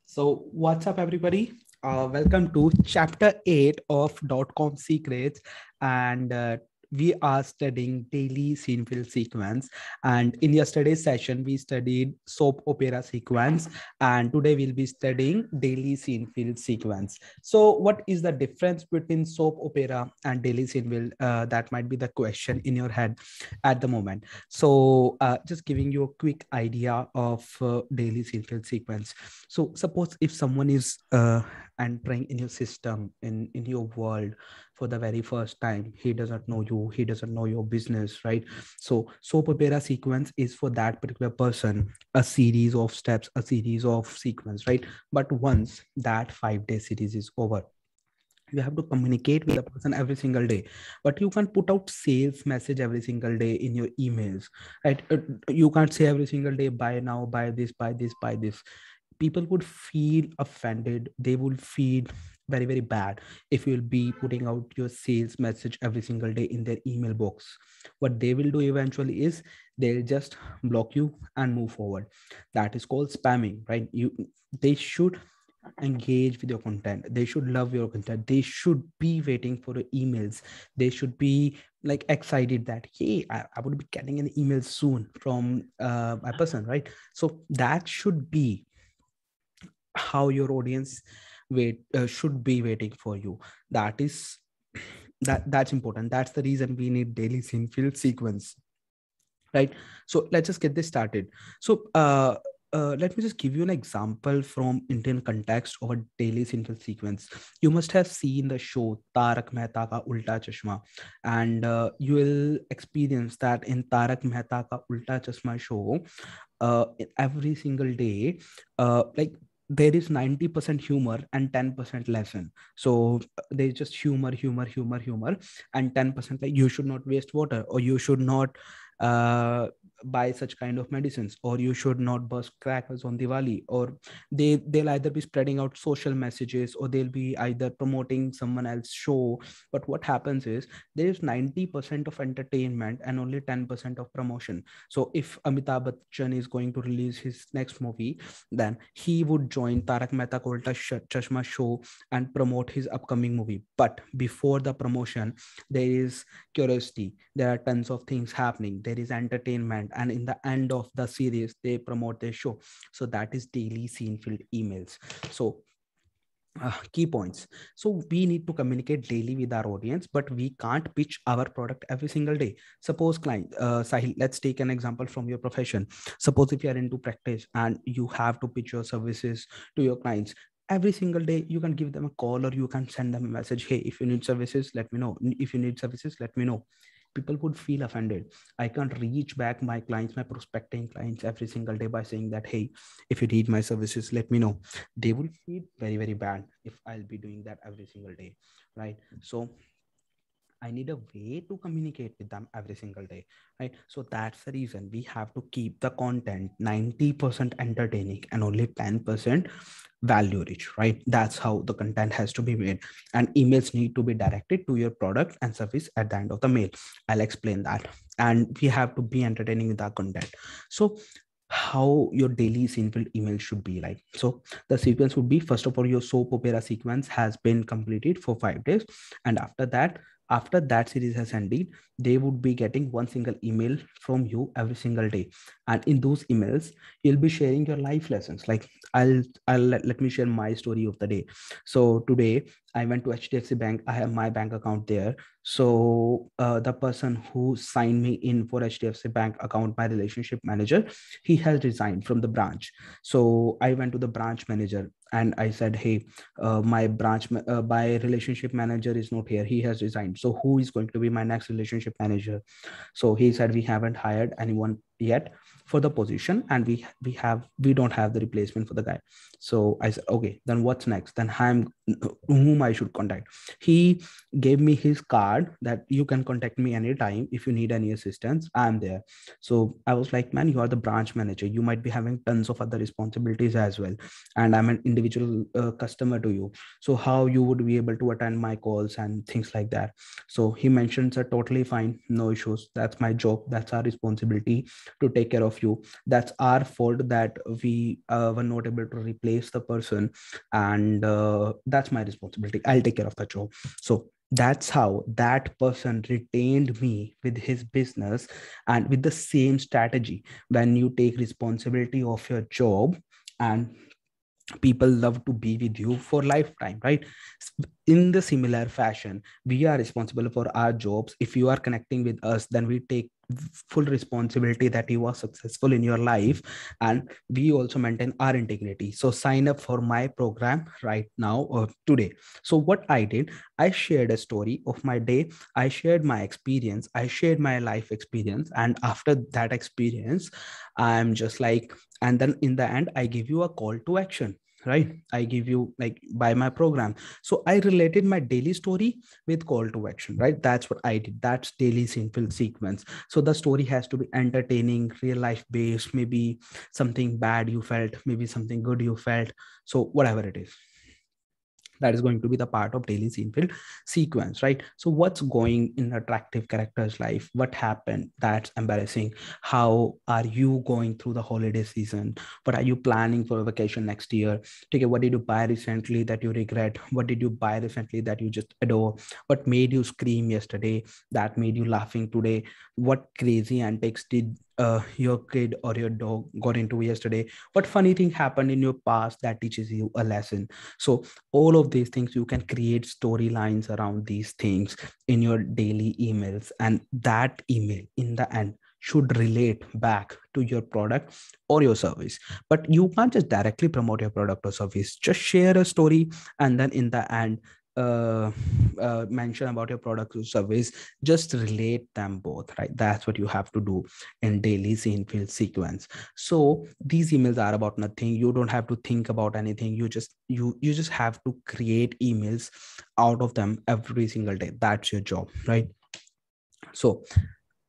So, what's up, everybody? Welcome to chapter 8 of .com Secrets. And we are studying daily scene fill sequence. And in yesterday's session, we studied soap opera sequence. And today, we'll be studying daily scene fill sequence. So, what is the difference between soap opera and daily scene fill? That might be the question in your head at the moment. So, just giving you a quick idea of daily scene fill sequence. So suppose if someone is entering in your system, in your world for the very first time, he doesn't know you, he doesn't know your business, right? So soap opera sequence is for that particular person, a series of steps, a series of sequence, right? But once that 5 day series is over, you have to communicate with the person every single day, but you can't put out sales message every single day in your emails, right? You can't say every single day, buy now, buy this, buy this, buy this. People would feel offended, they will feel very very bad if you'll be putting out your sales message every single day in their email box. What they will do eventually is they'll just block you and move forward. That is called spamming, right? They should engage with your content, they should love your content, they should be waiting for your emails, they should be like excited that hey, I would be getting an email soon from my person, right? So that should be how your audience should be waiting for you. That is that's important. That's the reason we need daily scene fill sequence, right? So let's just get this started. So let me just give you an example from Indian context of a daily scene fill sequence. You must have seen the show Tarak Mehta Ka Ulta Chashma, and you will experience that in Tarak Mehta Ka Ulta Chashma show, every single day, like there is 90% humor and 10% lesson. So there's just humor, and 10% like you should not waste water, or you should not buy such kind of medicines, or you should not burst crackers on Diwali, or they'll either be spreading out social messages, or they'll be either promoting someone else's show. But what happens is there is 90% of entertainment and only 10% of promotion. So if Amitabh Bachchan is going to release his next movie, then he would join Tarak Mehta Ka Ulta Chashma show and promote his upcoming movie. But before the promotion, there is curiosity, there are tons of things happening, there is entertainment, and in the end of the series they promote their show. So that is daily scene filled emails. So key points. So we need to communicate daily with our audience, but we can't pitch our product every single day. Suppose client, Sahil, let's take an example from your profession. Suppose if you are into practice and you have to pitch your services to your clients every single day, you can give them a call or you can send them a message. Hey, if you need services, let me know. If you need services, let me know. People would feel offended. I can't reach back my clients, my prospecting clients every single day by saying that, hey, if you need my services, let me know. They will feel very very bad if I'll be doing that every single day, right? So I need a way to communicate with them every single day, right? So that's the reason we have to keep the content 90% entertaining and only 10% value rich, right? That's how the content has to be made. And emails need to be directed to your product and service at the end of the mail. I'll explain that. And we have to be entertaining with our content. So how your daily scene filled email should be like. So the sequence would be, first of all, your soap opera sequence has been completed for 5 days, and after that series has ended, they would be getting one single email from you every single day. And in those emails you'll be sharing your life lessons. Like let me share my story of the day. So today I went to HDFC Bank, I have my bank account there. So the person who signed me in for HDFC Bank account, my relationship manager, he has resigned from the branch. So I went to the branch manager and I said, hey, my relationship manager is not here, he has resigned, so who is going to be my next relationship manager? So he said, we haven't hired anyone yet for the position, and we don't have the replacement for the guy. So I said, okay, then what's next? Then I'm whom I should contact. He gave me his card that you can contact me anytime if you need any assistance, I'm there. So I was like, man, you are the branch manager, you might be having tons of other responsibilities as well, and I'm an individual customer to you, so how you would be able to attend my calls and things like that? So he mentioned, sir, totally fine, no issues, that's my job, that's our responsibility, to take care of you. That's our fault that we were not able to replace the person, and that's my responsibility. I'll take care of the job. So that's how that person retained me with his business. And with the same strategy, when you take responsibility of your job, and people love to be with you for lifetime, right? In the similar fashion, we are responsible for our jobs. If you are connecting with us, then we take full responsibility that you are successful in your life, and we also maintain our integrity. So sign up for my program right now or today. So what I did, I shared a story of my day, I shared my experience, I shared my life experience, and after that experience, I'm just like, and then in the end I give you a call to action, right? I give you like by my program. So I related my daily story with call to action, right? That's what I did. That's daily simple sequence. So the story has to be entertaining, real life based, maybe something bad you felt, maybe something good you felt. So whatever it is, that is going to be the part of daily scene field sequence, right? So what's going in attractive character's life, what happened that's embarrassing, how are you going through the holiday season, what are you planning for a vacation next year, okay, what did you buy recently that you regret, what did you buy recently that you just adore, what made you scream yesterday that made you laughing today, what crazy antics did your kid or your dog got into yesterday, what funny thing happened in your past that teaches you a lesson. So all of these things, you can create storylines around these things in your daily emails, and that email in the end should relate back to your product or your service. But you can't just directly promote your product or service, just share a story, and then in the end mention about your product or service, just relate them both, right? That's what you have to do in daily scene field sequence. So these emails are about nothing, you don't have to think about anything, you just have to create emails out of them every single day. That's your job, right? So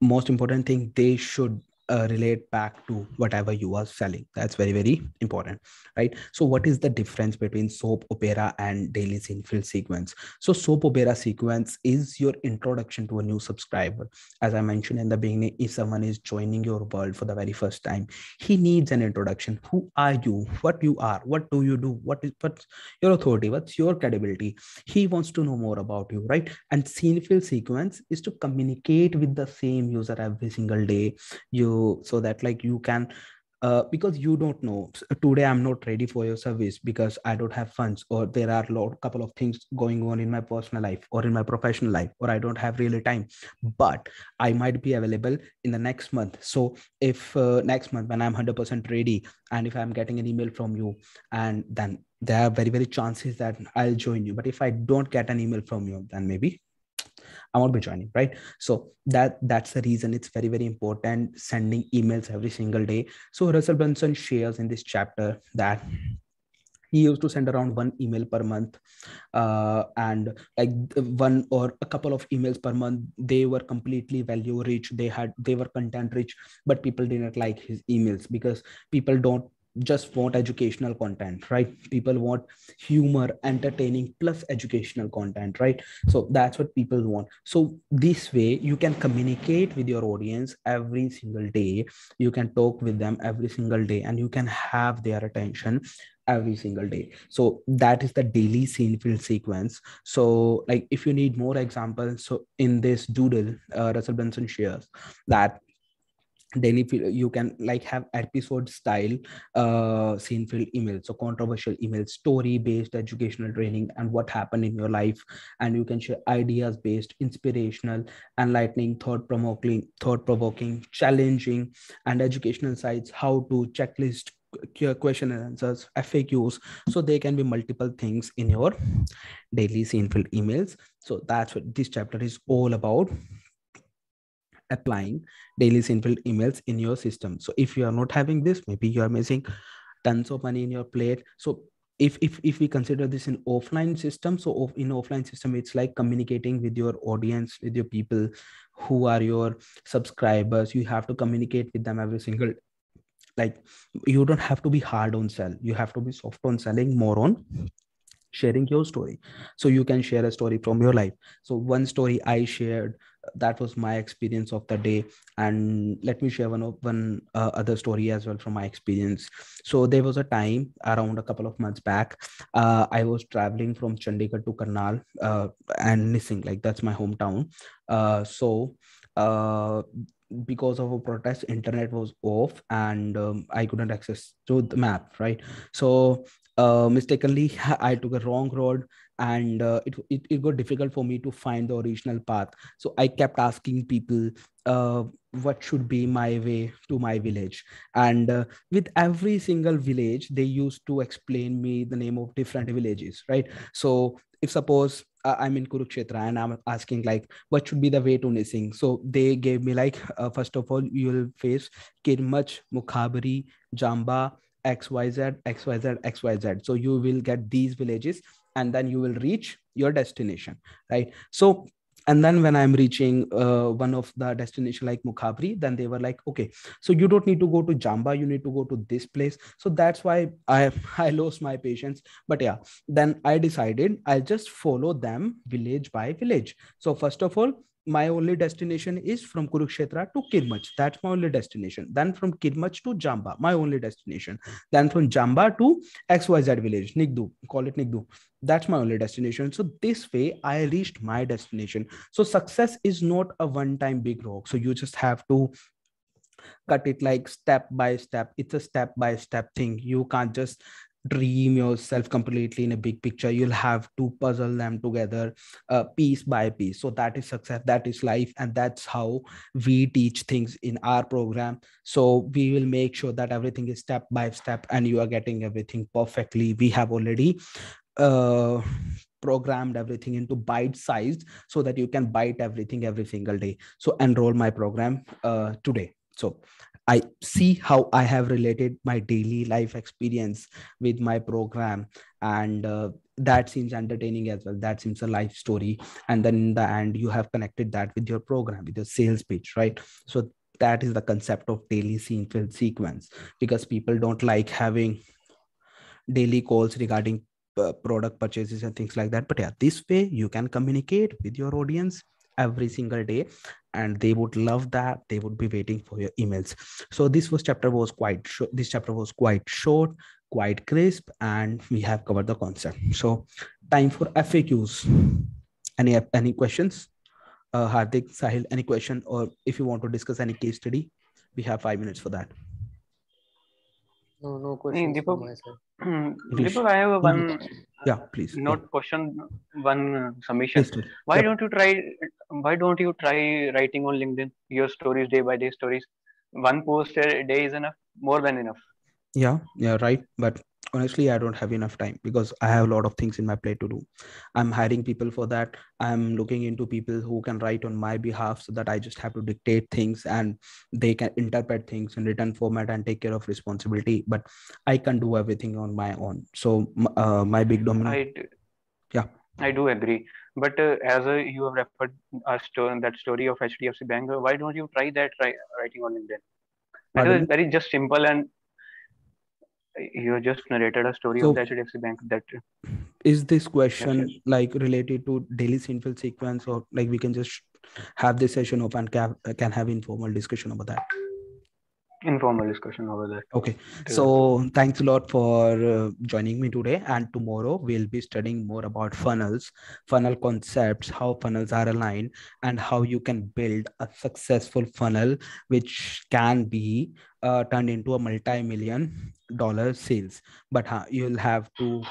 most important thing, they should relate back to whatever you are selling. That's very very important, right? So what is the difference between soap opera and daily scene field sequence? So soap opera sequence is your introduction to a new subscriber. As I mentioned in the beginning, if someone is joining your world for the very first time, he needs an introduction. Who are you, what you are, what do you do, what's your authority, what's your credibility? He wants to know more about you, right? And scene field sequence is to communicate with the same user every single day, you, so that like you can because you don't know, today I'm not ready for your service because I don't have funds, or there are couple of things going on in my personal life or in my professional life, or I don't have really time, but I might be available in the next month. So if next month when I'm 100% ready, and if I'm getting an email from you, and then there are very very chances that I'll join you. But if I don't get an email from you, then maybe I won't be joining, right? So that's the reason it's very very important sending emails every single day. So Russell Brunson shares in this chapter that he used to send around one email per month, and like one or a couple of emails per month, they were completely value rich, they were content rich, but people didn't like his emails because people don't just want educational content, right? People want humor, entertaining plus educational content, right? So that's what people want. So this way you can communicate with your audience every single day, you can talk with them every single day, and you can have their attention every single day. So that is the daily scene field sequence. So like if you need more examples, so in this doodle, Russell Benson shares that daily you can like have episode style scene field emails, so controversial emails, story based educational training and what happened in your life, and you can share ideas based, inspirational, enlightening, thought provoking, challenging, and educational sites, how to, checklist, question and answers, FAQs. So there can be multiple things in your daily scene field emails. So that's what this chapter is all about, applying daily simple emails in your system. So if you are not having this, maybe you are missing tons of money in your plate. So if we consider this in offline system, so in offline system, it's like communicating with your audience, with your people who are your subscribers. You have to communicate with them every single, like, you don't have to be hard on sell, you have to be soft on selling, more on sharing your story. So you can share a story from your life. So one story I shared that was my experience of the day. And let me share one other story as well from my experience. So there was a time around a couple of months back, I was traveling from Chandigarh to Karnal, and Nising, like that's my hometown. So uh, because of a protest, internet was off, and I couldn't access to the map, right? So mistakenly I took a wrong road, and it got difficult for me to find the original path. So I kept asking people, uh, what should be my way to my village. And with every single village, they used to explain me the name of different villages, right? So if suppose I'm in Kurukshetra and I'm asking like what should be the way to Nising, so they gave me like, first of all you will face Kirmach, Mukhabari, Jamba, XYZ, XYZ, XYZ. So you will get these villages, and then you will reach your destination, right? So and then when I'm reaching one of the destination like Mukhabri, then they were like, okay, so you don't need to go to Jamba, you need to go to this place. So that's why I lost my patience. But yeah, then I decided I'll just follow them village by village. So first of all, my only destination is from Kurukshetra to Kirmach. That's my only destination. Then from Kirmach to Jamba, my only destination. Then from Jamba to XYZ village, Nigdu, call it Nigdu. That's my only destination. So this way I reached my destination. So success is not a one-time big rock. So you just have to cut it like step by step. It's a step by step thing. You can't just dream yourself completely in a big picture. You'll have to puzzle them together, piece by piece. So that is success, that is life, and that's how we teach things in our program. So we will make sure that everything is step by step and you are getting everything perfectly. We have already uh, programmed everything into bite sized so that you can bite everything every single day. So enroll my program today. So I see how I have related my daily life experience with my program, and that seems entertaining as well. That seems a life story. And then in the end, you have connected that with your program, with your sales pitch, right? So that is the concept of daily scene filled sequence, because people don't like having daily calls regarding product purchases and things like that. But yeah, this way you can communicate with your audience every single day, and they would love that. They would be waiting for your emails. So this chapter was quite short, quite crisp, and we have covered the concept. So time for FAQs. Any questions? Hardik, Sahil, any question? Or if you want to discuss any case study, we have 5 minutes for that. No questions from my side. Deepak, I have one Yeah, please. not question, one submission. Please do. Why Yep. don't you try? Why don't you try writing on LinkedIn your stories, day by day stories? One post a day is enough, more than enough. Yeah, right. But honestly, I don't have enough time because I have a lot of things in my plate to do. I'm hiring people for that. I'm looking into people who can write on my behalf, so that I just have to dictate things and they can interpret things in written format and take care of responsibility. But I can do everything on my own. So my big domino. Yeah. I do agree. But as you have referred that story of HDFC Bank, why don't you try that writing on LinkedIn? That Pardon is me? very just simple, and you just narrated a story of So the HDFC Bank. That is this yes, question yes. like related to daily sinful sequence, or like we can just have this session of and can have informal discussion about that? Informal discussion over that. Okay, so thanks a lot for joining me today. And tomorrow we'll be studying more about funnels, funnel concepts, how funnels are aligned, and how you can build a successful funnel which can be turned into a multi-million-dollar sales. But you'll have to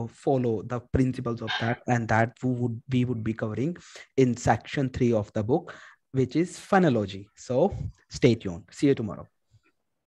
follow the principles of that, and that we would be covering in section 3 of the book, which is funnelology. So stay tuned. See you tomorrow.